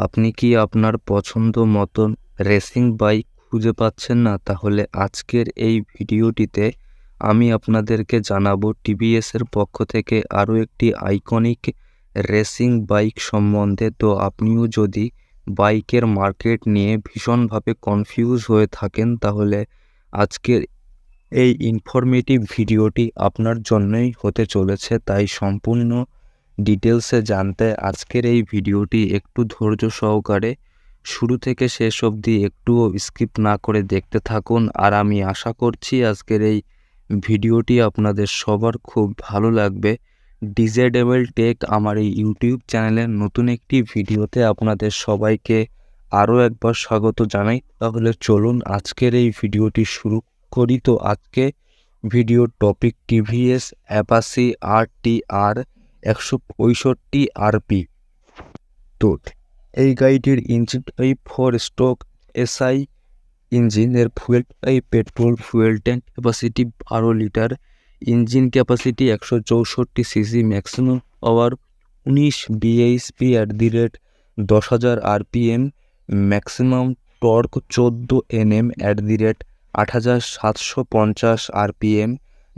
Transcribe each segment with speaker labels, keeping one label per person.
Speaker 1: আপনি কি আপনার পছন্দ মতন রেসিং বাইক খুঁজে পাচ্ছেন না? তাহলে আজকের এই ভিডিওটিতে আমি আপনাদেরকে জানাবো টিভিএসের পক্ষ থেকে আরও একটি আইকনিক রেসিং বাইক সম্বন্ধে। তো আপনিও যদি বাইকের মার্কেট নিয়ে ভীষণভাবে কনফিউজ হয়ে থাকেন, তাহলে আজকের এই ইনফরমেটিভ ভিডিওটি আপনার জন্যই হতে চলেছে। তাই সম্পূর্ণ ডিটেলসে জানতে আজকের এই ভিডিওটি একটু ধৈর্য সহকারে শুরু থেকে শেষ অবধি একটুও স্কিপ না করে দেখতে থাকুন। আর আমি আশা করছি আজকের এই ভিডিওটি আপনাদের সবার খুব ভালো লাগবে। ডিজেডেবল টেক আমার এই ইউটিউব চ্যানেলের নতুন একটি ভিডিওতে আপনাদের সবাইকে আরও একবার স্বাগত জানাই। তাহলে চলুন আজকের এই ভিডিওটি শুরু করি। তো আজকে ভিডিওর topic TVS Apache RTR 165 RP। তো এই গাড়িটির engine type 4 stroke SI engine, এর fuel type petrol, fuel tank capacity 12 litre, engine capacity 164 CC, maximum power 19 bhp @10,000 RPM, maximum torque 14 Nm @8,750 RPM,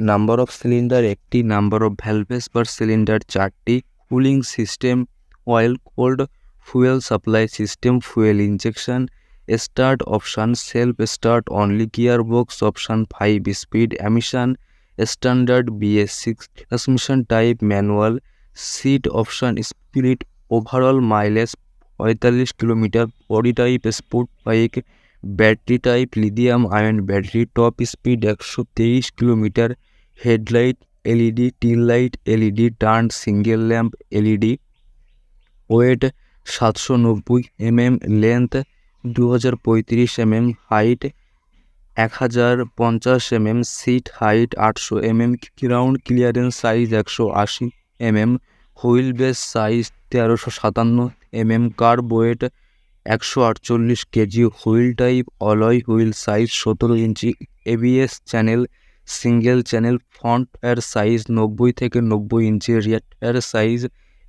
Speaker 1: number of cylinder একটি, number of valves per cylinder 4টি, cooling system oil cold, fuel supply system, fuel injection, start option self start only, gear box option 5 speed, emission standard BS6, transmission type manual, seat option spirit, overall mileage 45 kilometre, body type sport bike, battery type lithium ion battery, top speed 123 kilometre, headlight LED, tail light LED, turn single lamp LED, weight 790 mm, length 2035 mm, height 1050 mm, seat height 800 mm, ground clearance size 180 mm, wheel base size 1357 mm, kerb weight 148 KG, wheel type alloy wheel, size 17 ইঞ্চি, ABS channel single channel, front tyre size 90 থেকে 90 ইঞ্চি, রিয়ার tyre size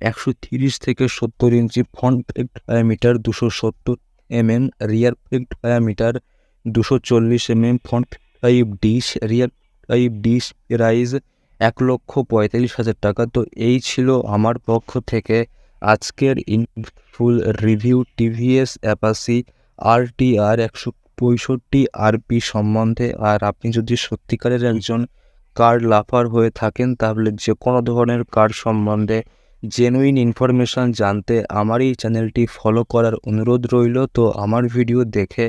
Speaker 1: 130 থেকে 70 inch, front brake diameter 270 mm, rear brake diameter 240 mm, front type disc, rear type disc, price 1,45,000 টাকা। তো এই ছিল আমার পক্ষ থেকে আজকের full review TVS Apache RTR 165 RP সম্বন্ধে। আর আপনি যদি সত্যিকারের একজন কার লাভার হয়ে থাকেন, তাহলে যে কোনো ধরনের কার সম্বন্ধে জেনুইন ইনফরমেশান জানতে আমার এই চ্যানেলটি ফলো করার অনুরোধ রইল। তো আমার ভিডিও দেখে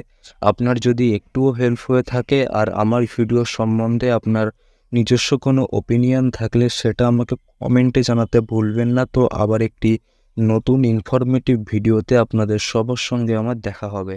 Speaker 1: আপনার যদি একটুও হেল্প হয়ে থাকে আর আমার ভিডিও সম্বন্ধে আপনার নিজস্ব কোনো ওপিনিয়ন থাকলে সেটা আমাকে কমেন্টে জানাতে ভুলবেন না। তো আবার একটি নতুন ইনফরমেটিভ ভিডিওতে আপনাদের সবার সঙ্গে আমার দেখা হবে।